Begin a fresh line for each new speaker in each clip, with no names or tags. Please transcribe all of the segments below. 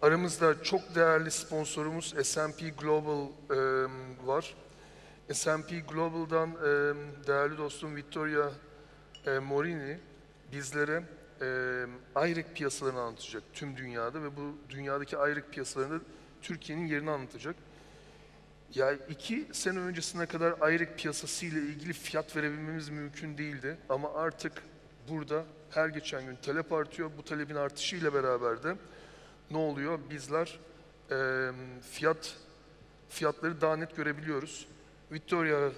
Aramızda çok değerli sponsorumuz S&P Global var. S&P Global'dan değerli dostum Vittoria Morini bizlere IREC piyasalarını anlatacak tüm dünyada ve bu dünyadaki IREC piyasalarında Türkiye'nin yerini anlatacak. Ya 2 sene öncesine kadar IREC piyasası ile ilgili fiyat verebilmemiz mümkün değildi ama artık burada her geçen gün talep artıyor. Bu talebin artışıyla beraber de ne oluyor? Bizler fiyatları daha net görebiliyoruz. Victoria,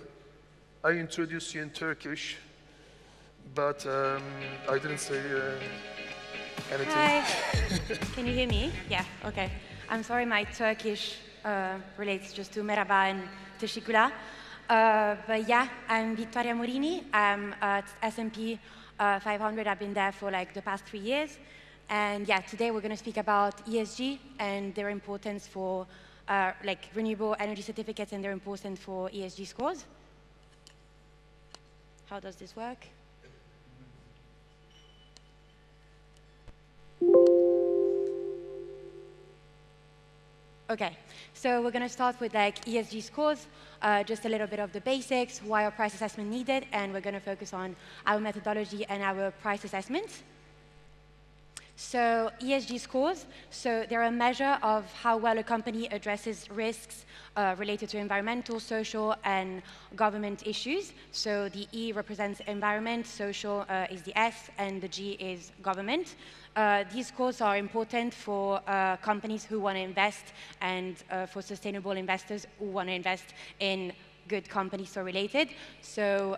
I introduced you in Turkish, but I didn't say anything.
Hi. Can you hear me? Yeah, okay. I'm sorry, my Turkish relates just to merhaba and teşekkürler. But yeah, I'm Vittoria Morini. I'm at S&P 500. I've been there for like the past 3 years. And yeah, today we're going to speak about ESG and their importance for like renewable energy certificates and their importance for ESG scores. How does this work? Okay, so we're going to start with like ESG scores, just a little bit of the basics, why our price assessment needed, and we're going to focus on our methodology and our price assessment. So ESG scores, so they're a measure of how well a company addresses risks related to environmental, social, and government issues. So the E represents environment, social is the S, and the G is government. These scores are important for companies who want to invest and for sustainable investors who want to invest in good companies or related. So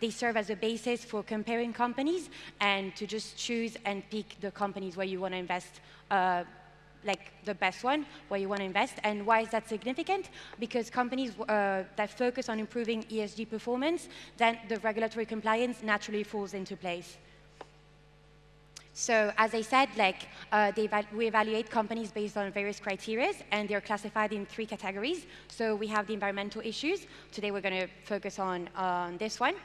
they serve as a basis for comparing companies and to just choose and pick the companies where you want to invest, like the best one, where you want to invest. And why is that significant? Because companies that focus on improving ESG performance, then the regulatory compliance naturally falls into place. So as I said, like, we evaluate companies based on various criteria, and they're classified in 3 categories. So we have the environmental issues. Today we're going to focus on this one.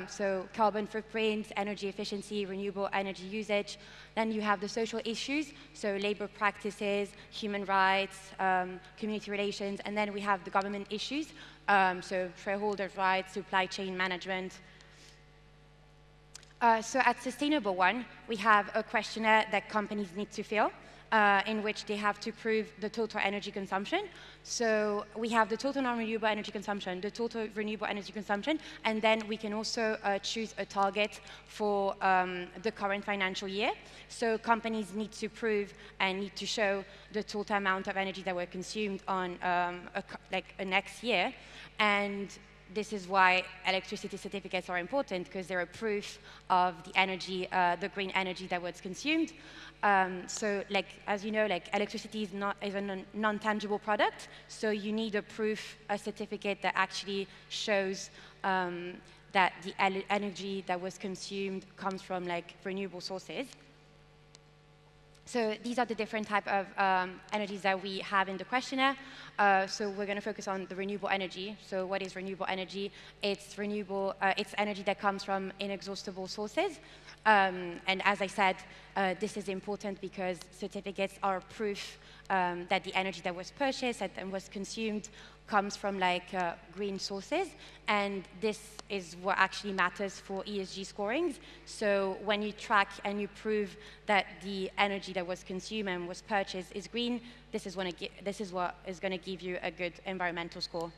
So carbon footprint, energy efficiency, renewable energy usage. Then you have the social issues, so labor practices, human rights, community relations. And then we have the government issues, so shareholder rights, supply chain management. So at Sustainable One, we have a questionnaire that companies need to fill, in which they have to prove the total energy consumption. So we have the total non-renewable energy consumption, the total renewable energy consumption, and then we can also choose a target for the current financial year. So companies need to prove and need to show the total amount of energy that were consumed on a next year. And this is why electricity certificates are important, because they're a proof of the energy, the green energy that was consumed. So, like, as you know, like, electricity is a non-tangible product, so you need a proof, a certificate that actually shows that the energy that was consumed comes from, like, renewable sources. So these are the different type of energies that we have in the questionnaire. So we're going to focus on the renewable energy. So what is renewable energy? It's renewable. It's energy that comes from inexhaustible sources. And as I said, this is important because certificates are proof that the energy that was purchased and was consumed comes from like green sources, and this is what actually matters for ESG scorings. So when you track and you prove that the energy that was consumed and was purchased is green, this is what is going to give you a good environmental score.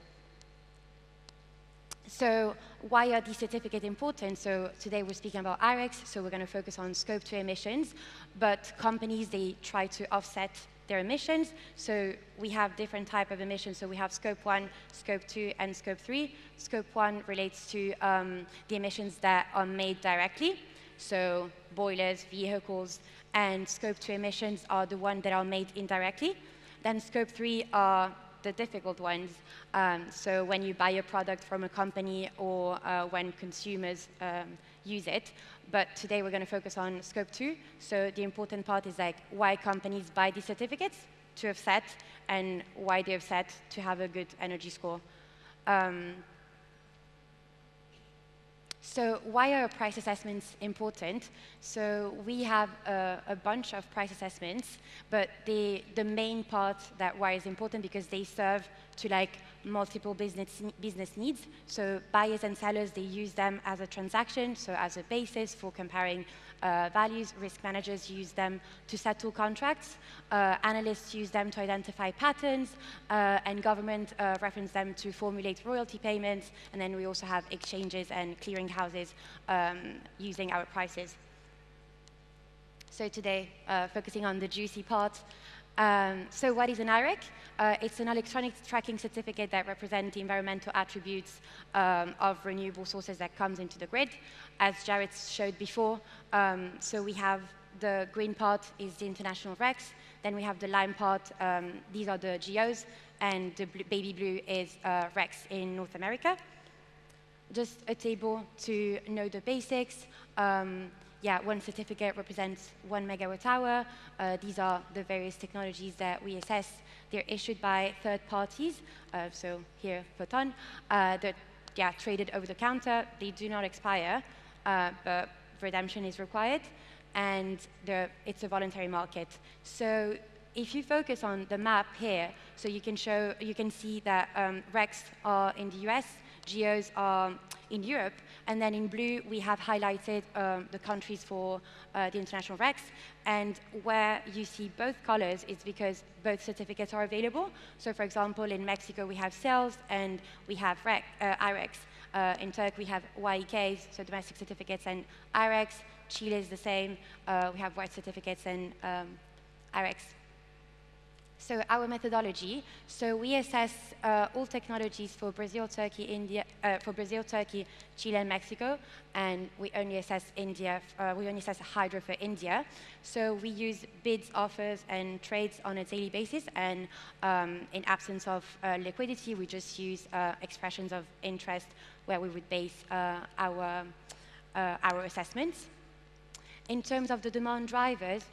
So why are these certificates important? So today we're speaking about IRECs, so we're going to focus on Scope 2 emissions, but companies, they try to offset their emissions. So we have different type of emissions. So we have Scope 1, Scope 2, and Scope 3. Scope 1 relates to the emissions that are made directly, so boilers, vehicles, and Scope 2 emissions are the ones that are made indirectly. Then Scope 3 are the difficult ones. So when you buy a product from a company or when consumers use it. But today we're going to focus on Scope 2. So the important part is like why companies buy these certificates to offset and why they offset to have a good energy score. So why are price assessments important? So we have a bunch of price assessments, but the main part that why is important because they serve to like multiple business needs. So buyers and sellers, they use them as a transaction, so as a basis for comparing values. Risk managers use them to settle contracts. Analysts use them to identify patterns, and government reference them to formulate royalty payments. And then we also have exchanges and clearing houses using our prices. So today, focusing on the juicy part. So what is an IREC? It's an electronic tracking certificate that represents the environmental attributes of renewable sources that comes into the grid. As Jared showed before, so we have the green part is the international RECs, then we have the lime part, these are the GOs, and the baby blue is RECs in North America. Just a table to know the basics. Yeah, one certificate represents 1 megawatt hour. These are the various technologies that we assess. They're issued by third parties, so here, Photon. They're traded over the counter. They do not expire, but redemption is required, and it's a voluntary market. So if you focus on the map here, so you can see that RECs are in the US, GOs are in Europe, and then in blue we have highlighted the countries for the international RECs, and where you see both colors is because both certificates are available. So for example, in Mexico we have CELS and we have IRECs. In Turkey we have YEKs, so domestic certificates, and IRECs. Chile is the same. We have white certificates and IRECs. So our methodology, so we assess all technologies for Brazil, Turkey, Chile, and Mexico, and we only assess India. We only assess hydro for India. So we use bids, offers, and trades on a daily basis, and in absence of liquidity, we just use expressions of interest where we would base our assessments. In terms of the demand drivers,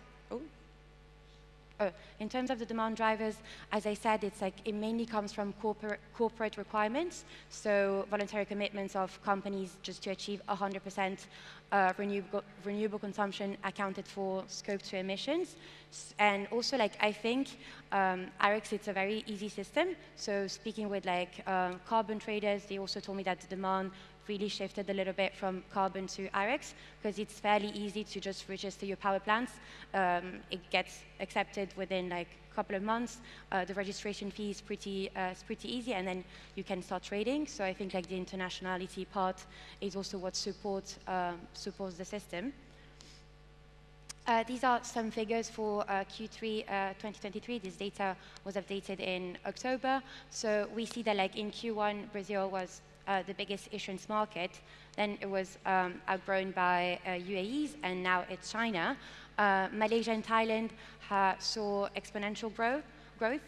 in terms of the demand drivers, as I said, it mainly comes from corporate requirements, so voluntary commitments of companies just to achieve 100% renewable consumption accounted for Scope 2 emissions. And also, I think IRECS, it's a very easy system. So speaking with carbon traders, they also told me that the demand really shifted a little bit from carbon to IRECS because it's fairly easy to just register your power plants. It gets accepted within a couple of months. The registration fee is pretty easy, and then you can start trading. So I think the internationality part is also what supports the system. These are some figures for Q3 2023. This data was updated in October. So we see that in Q1, Brazil was the biggest issuance market. Then it was outgrown by UAEs, and now it's China. Malaysia and Thailand saw exponential growth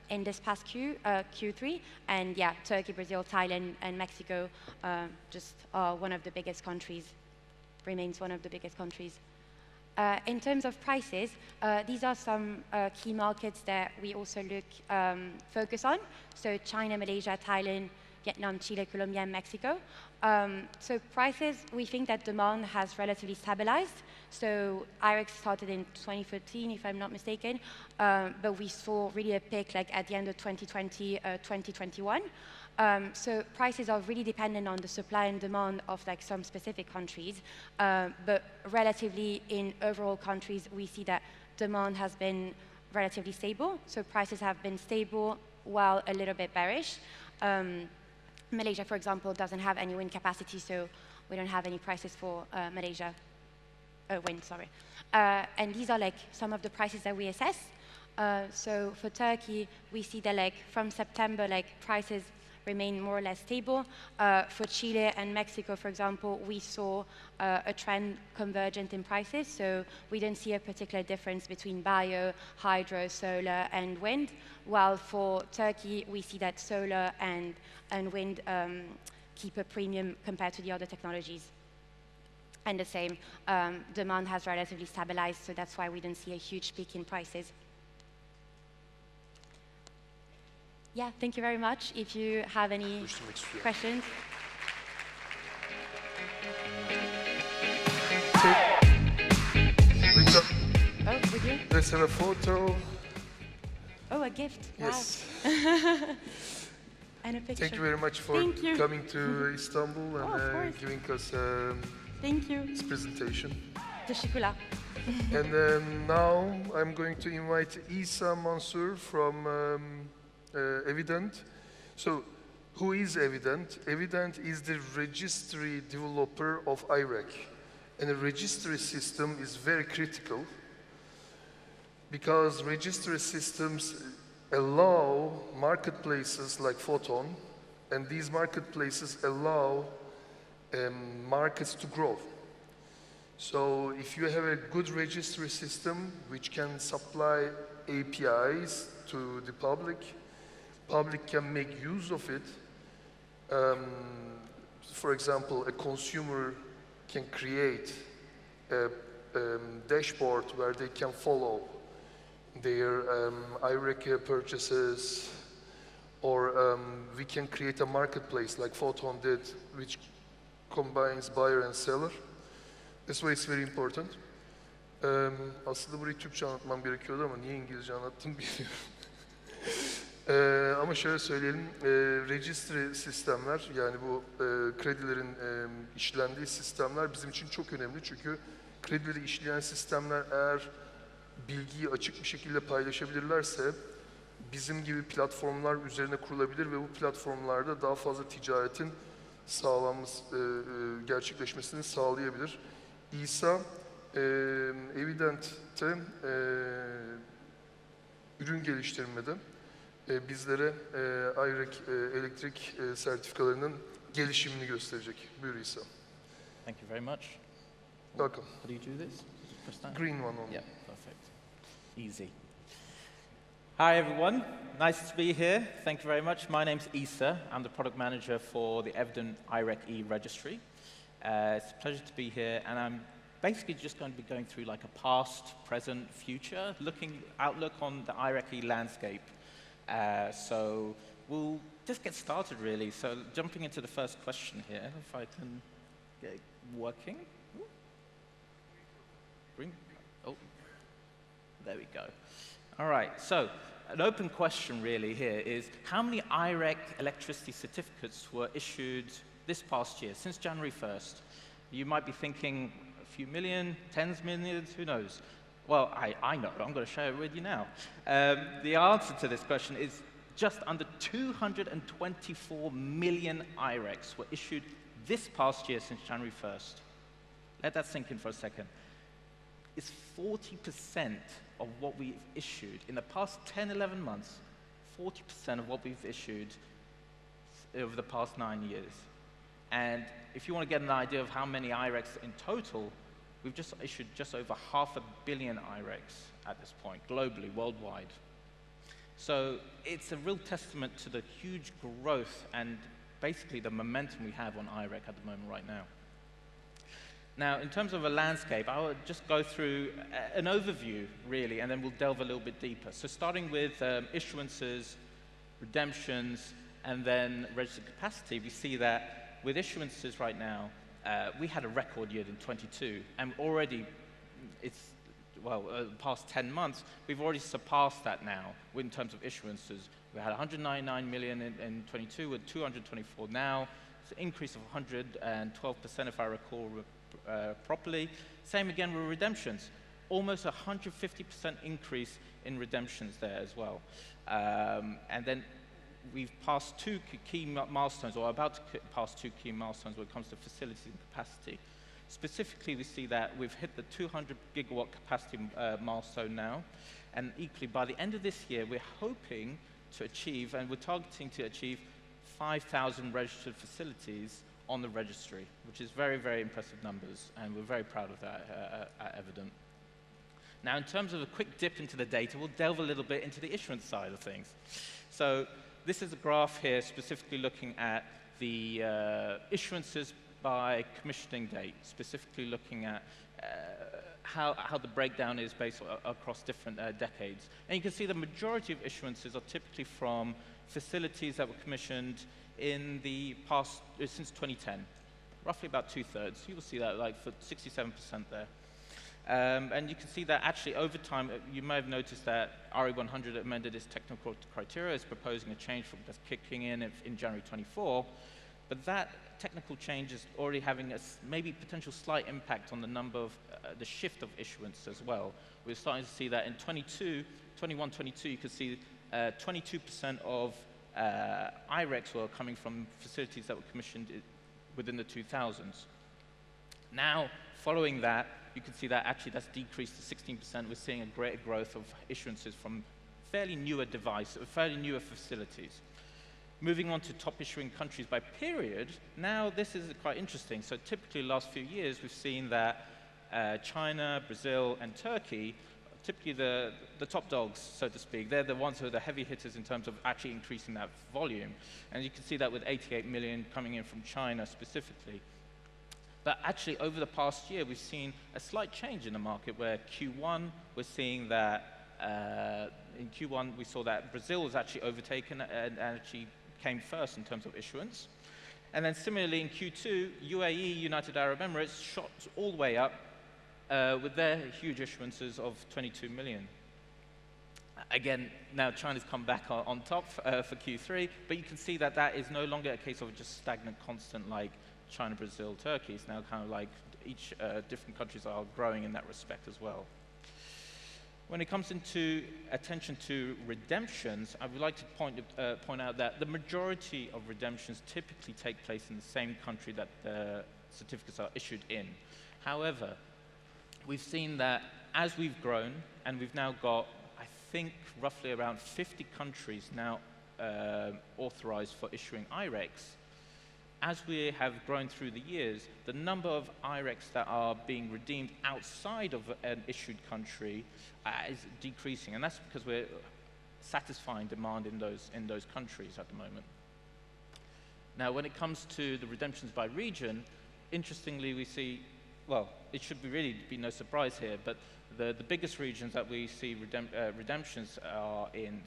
in this past Q3. And yeah, Turkey, Brazil, Thailand, and Mexico just are one of the biggest countries, remains one of the biggest countries. In terms of prices, these are some key markets that we also focus on. So China, Malaysia, Thailand, Vietnam, Chile, Colombia, and Mexico. So prices, we think that demand has relatively stabilized. So IRECS started in 2013, if I'm not mistaken, but we saw really a peak at the end of 2020, 2021. So prices are really dependent on the supply and demand of some specific countries, but relatively in overall countries, we see that demand has been relatively stable. So prices have been stable while a little bit bearish. Malaysia, for example, doesn't have any wind capacity, so we don't have any prices for Malaysia. Wind, sorry. And these are some of the prices that we assess. So for Turkey, we see that from September, prices remain more or less stable. For Chile and Mexico, for example, we saw a trend convergent in prices, so we don't see a particular difference between bio, hydro, solar, and wind, while for Turkey, we see that solar and wind keep a premium compared to the other technologies. And the same, demand has relatively stabilized, so that's why we don't see a huge peak in prices. Yeah, thank you very much. If you have any questions.
Let's have a photo.
Oh, a gift.
Yes.
Wow. And a picture.
Thank you very much for coming to Istanbul and giving us
Thank you.
this presentation.
Teşekkürler.
And now I'm going to invite Isa Mansour from Evident. So, who is Evident? Evident is the registry developer of IREC. And a registry system is very critical because registry systems allow marketplaces like Photon, and these marketplaces allow markets to grow. So if you have a good registry system which can supply APIs to the public can make use of it. For example, a consumer can create a dashboard where they can follow their IREC purchases, or we can create a marketplace like Photon did, which combines buyer and seller. This way it's very important. Aslında burayı Türkçe anlatmam gerekiyordu ama niye İngilizce anlattım bilmiyorum. Ama şöyle söyleyelim, registry sistemler, yani bu kredilerin işlendiği sistemler bizim için çok önemli. Çünkü kredileri işleyen sistemler eğer bilgiyi açık bir şekilde paylaşabilirlerse bizim gibi platformlar üzerine kurulabilir ve bu platformlarda daha fazla ticaretin gerçekleşmesini sağlayabilir. İsa, Evident'te ürün geliştirmede bizlere IREC elektrik sertifikalarının gelişimini gösterecek. Buyur İsa.
Thank you very much.
Welcome.
How do you do this? Press that?
Green one only.
Yeah, perfect. Easy. Hi everyone, nice to be here. Thank you very much. My name's Isa. I'm the product manager for the Evident IREC registry. It's a pleasure to be here, and I'm basically just going to be going through like a past, present, future, outlook on the IREC landscape. So we'll just get started really. So jumping into the first question here, if I can get it working. Oh, there we go. All right, so an open question really here is, how many IREC electricity certificates were issued this past year, since January 1st? You might be thinking a few million, tens of millions, who knows? Well, I know, I'm going to share it with you now. The answer to this question is just under 224 million IRECs were issued this past year since January 1st. Let that sink in for a second. It's 40% of what we've issued in the past 10, 11 months, 40% of what we've issued over the past 9 years. And if you want to get an idea of how many IRECs in total, we've just issued just over 500 million IRECs at this point, globally, worldwide. So it's a real testament to the huge growth and basically the momentum we have on IREC at the moment right now. Now, in terms of a landscape, I will just go through an overview, really, and then we'll delve a little bit deeper. So starting with issuances, redemptions, and then registered capacity, we see that with issuances right now, we had a record year in 22, and already the past 10 months, we've already surpassed that now in terms of issuances. We had 199 million in 22, with 224 now. It's an increase of 112%, if I recall properly. Same again with redemptions. Almost 150% increase in redemptions there as well. And then we've passed two key milestones, or about to pass two key milestones when it comes to facilities and capacity. Specifically, we see that we've hit the 200 gigawatt capacity milestone now, and equally by the end of this year, we're hoping to achieve, and we're targeting to achieve 5,000 registered facilities on the registry, which is very, very impressive numbers, and we're very proud of that at Evident. Now, in terms of a quick dip into the data, we'll delve a little bit into the issuance side of things. So this is a graph here specifically looking at the issuances by commissioning date, specifically looking at how the breakdown is based across different decades. And you can see the majority of issuances are typically from facilities that were commissioned in the past, since 2010, roughly about 2/3. You will see that like for 67% there. And you can see that actually over time, you may have noticed that RE100 amended its technical criteria. It's proposing a change that's kicking in January 24. But that technical change is already having a maybe potential slight impact on the number of the shift of issuance as well. We're starting to see that in 21-22, you could see 22% of IRECs were coming from facilities that were commissioned within the 2000s. Now, following that, you can see that actually that's decreased to 16%. We're seeing a greater growth of issuances from fairly newer facilities. Moving on to top issuing countries by period, now this is quite interesting. So typically, the last few years, we've seen that China, Brazil, and Turkey, typically the top dogs, so to speak. They're the ones who are the heavy hitters in terms of actually increasing that volume. And you can see that with 88 million coming in from China specifically. But actually, over the past year, we've seen a slight change in the market where Q1, we're seeing that in Q1, we saw that Brazil was actually overtaken and actually came first in terms of issuance. And then similarly in Q2, UAE, United Arab Emirates, shot all the way up with their huge issuances of 22 million. Again, now China's come back on top for Q3, but you can see that that is no longer a case of just stagnant constant like China, Brazil, Turkey. It's now kind of like each different countries are growing in that respect as well. When it comes into attention to redemptions, I would like to point out that the majority of redemptions typically take place in the same country that the certificates are issued in. However, we've seen that as we've grown, and we've now got, I think, roughly around 50 countries now authorized for issuing IRECs. As we have grown through the years, the number of IRECs that are being redeemed outside of an issued country is decreasing, and that's because we're satisfying demand in those countries at the moment. Now, when it comes to the redemptions by region, interestingly, we see, well, it should really be no surprise here, but the biggest regions that we see redemptions are in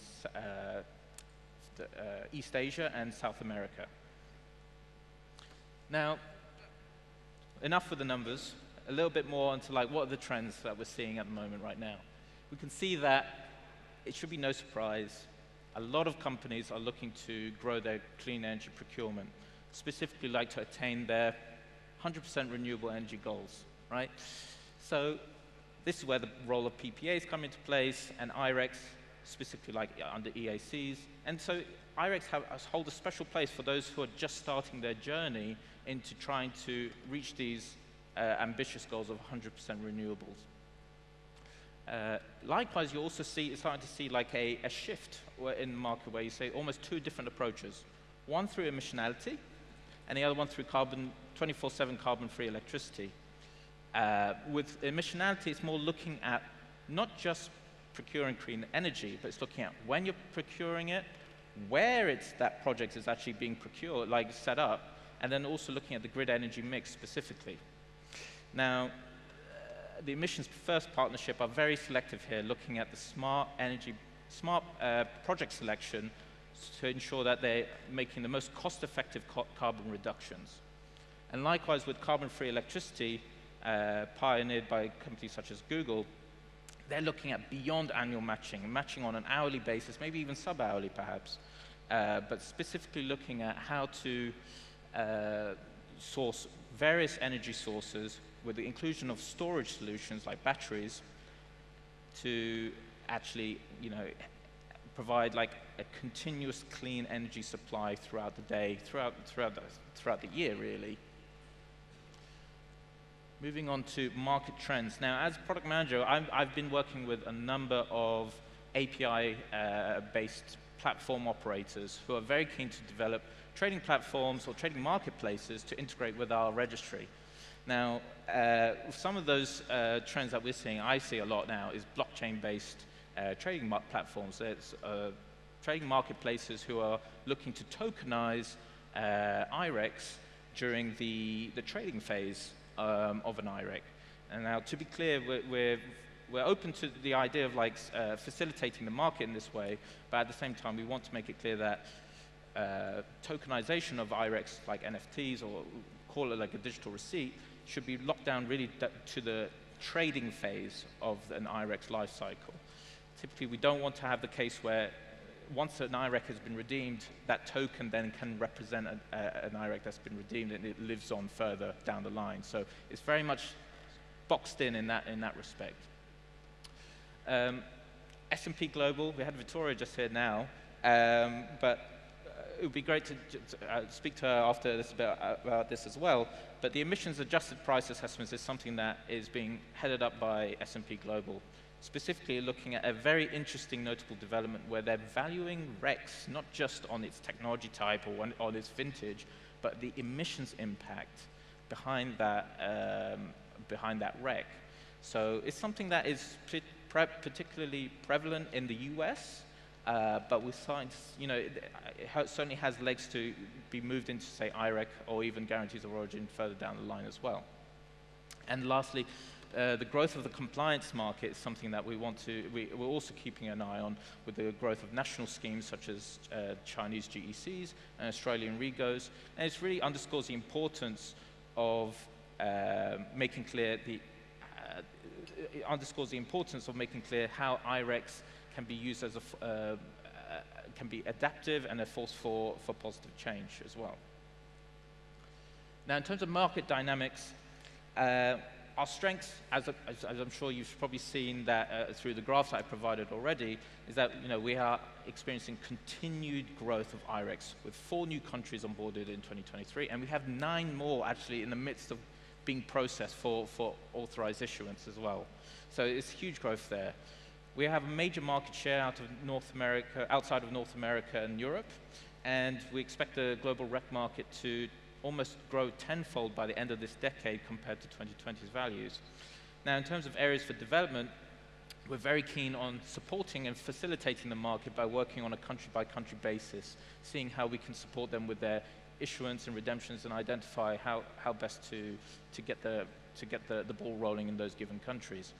East Asia and South America. Now, enough with the numbers, a little bit more onto like what are the trends that we're seeing at the moment right now. We can see that it should be no surprise, a lot of companies are looking to grow their clean energy procurement, specifically like to attain their 100% renewable energy goals, right? So this is where the role of PPAs come into place and IRECs, specifically like under EACs. And so IRECs hold a special place for those who are just starting their journey into trying to reach these ambitious goals of 100% renewables. Likewise, you also starting to see like a shift in the market where you say almost two different approaches. One through emissionality, and the other one through 24/7 carbon-free electricity. With emissionality, it's more looking at not just procuring clean energy, but it's looking at when you're procuring it, where that project is actually being procured, like set up, and then also looking at the grid energy mix specifically. Now, the Emissions First Partnership are very selective here, looking at the smart project selection to ensure that they're making the most cost-effective carbon reductions. And likewise with carbon-free electricity, pioneered by companies such as Google, they're looking at beyond annual matching on an hourly basis, maybe even sub-hourly perhaps, but specifically looking at how to source various energy sources with the inclusion of storage solutions like batteries to actually, provide like a continuous clean energy supply throughout the day, throughout the year really. Moving on to market trends. Now, as product manager, I've been working with a number of API-based platform operators who are very keen to develop trading platforms or trading marketplaces to integrate with our registry. Now, some of those trends that we're seeing, I see a lot now, is blockchain-based trading platforms. It's trading marketplaces who are looking to tokenize IRECs during the trading phase of an IREC. And now, to be clear, we're open to the idea of like facilitating the market in this way, but at the same time, we want to make it clear that tokenization of IRECs, like NFTs or call it like a digital receipt, should be locked down really to the trading phase of an IREX life cycle. Typically, we don't want to have the case where once an IREC has been redeemed, that token then can represent an IREC that's been redeemed, and it lives on further down the line. So it's very much boxed in that respect. S&P Global, we had Victoria just here now, but it would be great to speak to her after this about this as well. But the emissions adjusted price assessments is something that is being headed up by S&P Global, specifically looking at a very interesting notable development where they're valuing RECs not just on its technology type or on its vintage, but the emissions impact behind that REC. So it's something that is particularly prevalent in the US, but we're starting to, it certainly has legs to be moved into, say, IREC or even guarantees of origin further down the line as well. And lastly, the growth of the compliance market is something that we're also keeping an eye on with the growth of national schemes such as Chinese GECs and Australian REGOs. And it really underscores the importance of making clear how IRECs can be used as can be adaptive and a force for positive change as well. Now, in terms of market dynamics, our strengths, as I'm sure you've probably seen that through the graphs I provided already, is that we are experiencing continued growth of IRECs with 4 new countries onboarded in 2023, and we have 9 more actually in the midst of being processed for authorized issuance as well. So it's huge growth there. We have a major market share outside of North America and Europe, and we expect the global REC market to almost grow tenfold by the end of this decade compared to 2020's values. Now, in terms of areas for development, we're very keen on supporting and facilitating the market by working on a country-by-country basis, seeing how we can support them with their issuance and redemptions and identify how best to get the ball rolling in those given countries.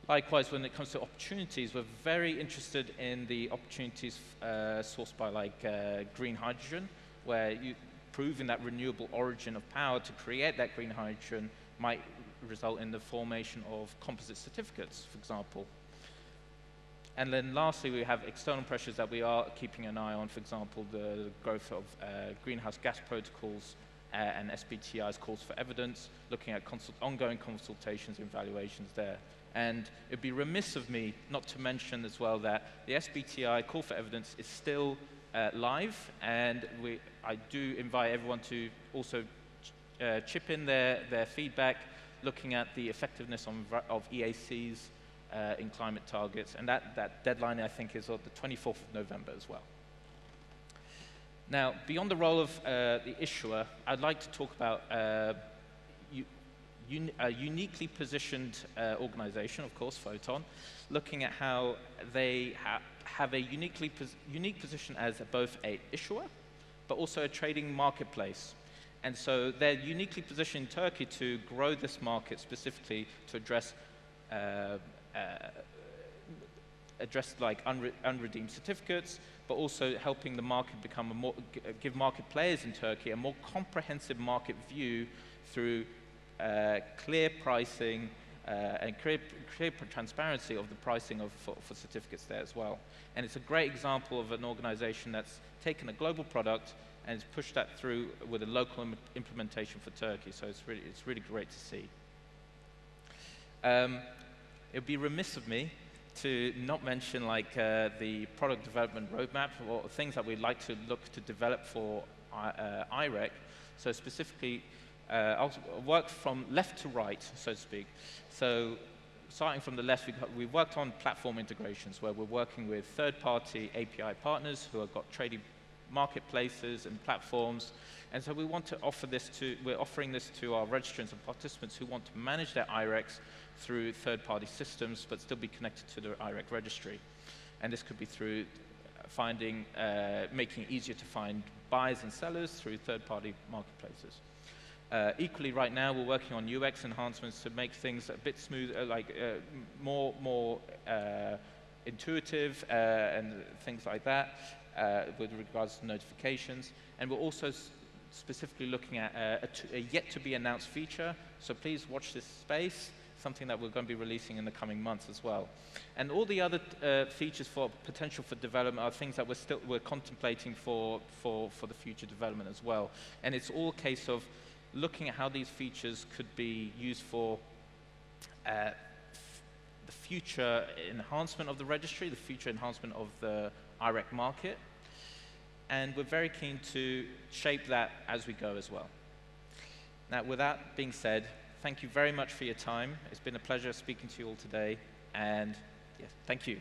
Likewise, when it comes to opportunities, we're very interested in the opportunities sourced by green hydrogen, where proving that renewable origin of power to create that green hydrogen might result in the formation of composite certificates, for example. And then lastly, we have external pressures that we are keeping an eye on, for example, the growth of greenhouse gas protocols and SBTi's calls for evidence, looking at ongoing consultations and evaluations there. And it would be remiss of me not to mention as well that the SBTi call for evidence is still live, and I do invite everyone to also chip in their feedback, looking at the effectiveness of EACs in climate targets, and that deadline, I think, is on the 24th of November as well. Now, beyond the role of the issuer, I'd like to talk about a uniquely positioned organization, of course, Photon, looking at how they have a unique position as both an issuer, but also a trading marketplace. And so they're uniquely positioned in Turkey to grow this market specifically to address like unredeemed certificates, but also helping the market give market players in Turkey a more comprehensive market view through clear pricing and clear transparency of the pricing for certificates there as well. And it's a great example of an organization that's taken a global product and has pushed that through with a local implementation for Turkey. So it's really great to see. It would be remiss of me to not mention the product development roadmap or things that we'd like to look to develop for IREC. So specifically, I'll work from left to right, so to speak. So starting from the left, we've worked on platform integrations where we're working with third-party API partners who have got trading marketplaces and platforms. And so we want to we're offering this to our registrants and participants who want to manage their IRECs through third-party systems, but still be connected to their IREC registry. And this could be through making it easier to find buyers and sellers through third-party marketplaces. Equally, right now, we're working on UX enhancements to make things a bit smoother, more intuitive and things like that with regards to notifications. And we're also specifically looking at a yet-to-be-announced feature. So please watch this space something that we're going to be releasing in the coming months as well. And all the other features for potential for development are things that we're contemplating for the future development as well. And it's all a case of looking at how these features could be used for the future enhancement of the registry, the future enhancement of the IREC market. And we're very keen to shape that as we go as well. Now, with that being said, thank you very much for your time. It's been a pleasure speaking to you all today, and yes, thank you.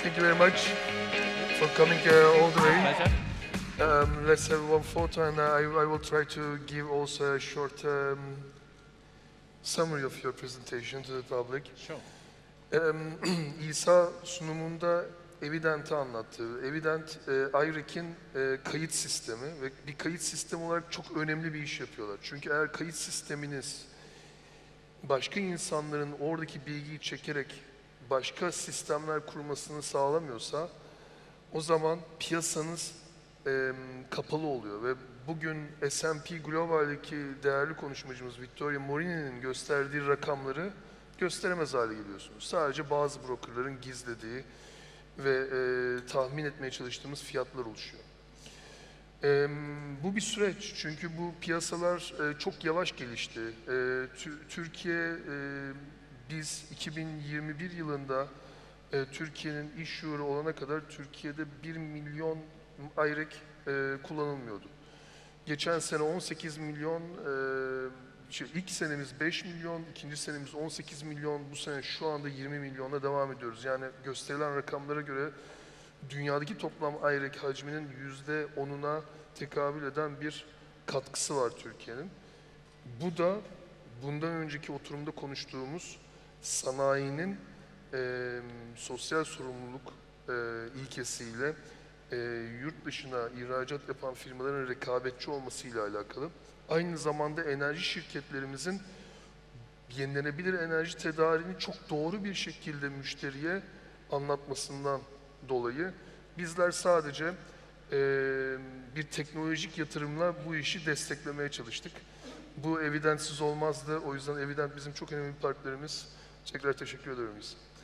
Thank you very much for coming all the way.
Pleasure.
Let's have one photo, and I will try to give also a short summary of your presentation to the public.
Sure.
İsa sunumunda Evident'i anlattı. Evident, IREC'in kayıt sistemi ve bir kayıt sistemi olarak çok önemli bir iş yapıyorlar. Çünkü eğer kayıt sisteminiz başka insanların oradaki bilgiyi çekerek başka sistemler kurmasını sağlamıyorsa, o zaman piyasanız kapalı oluyor ve bugün S&P Global'deki değerli konuşmacımız Vittorio Morini'nin gösterdiği rakamları gösteremez hale geliyorsunuz. Sadece bazı brokerların gizlediği ve tahmin etmeye çalıştığımız fiyatlar oluşuyor. Bu bir süreç çünkü bu piyasalar çok yavaş gelişti. Türkiye, biz 2021 yılında Türkiye'nin iş şuuru olana kadar Türkiye'de 1 milyon IREC kullanılmıyordu. Geçen sene 18 milyon, ilk senemiz 5 milyon, ikinci senemiz 18 milyon, bu sene şu anda 20 milyonla devam ediyoruz. Yani gösterilen rakamlara göre dünyadaki toplam IREC hacminin %10'una tekabül eden bir katkısı var Türkiye'nin. Bu da bundan önceki oturumda konuştuğumuz sanayinin sosyal sorumluluk ilkesiyle yurt dışına ihracat yapan firmaların rekabetçi olmasıyla alakalı. Aynı zamanda enerji şirketlerimizin yenilenebilir enerji tedariğini çok doğru bir şekilde müşteriye anlatmasından dolayı bizler sadece bir teknolojik yatırımla bu işi desteklemeye çalıştık. Bu Evident'siz olmazdı. O yüzden Evident bizim çok önemli bir partnerimiz. Tekrar teşekkür ediyorum.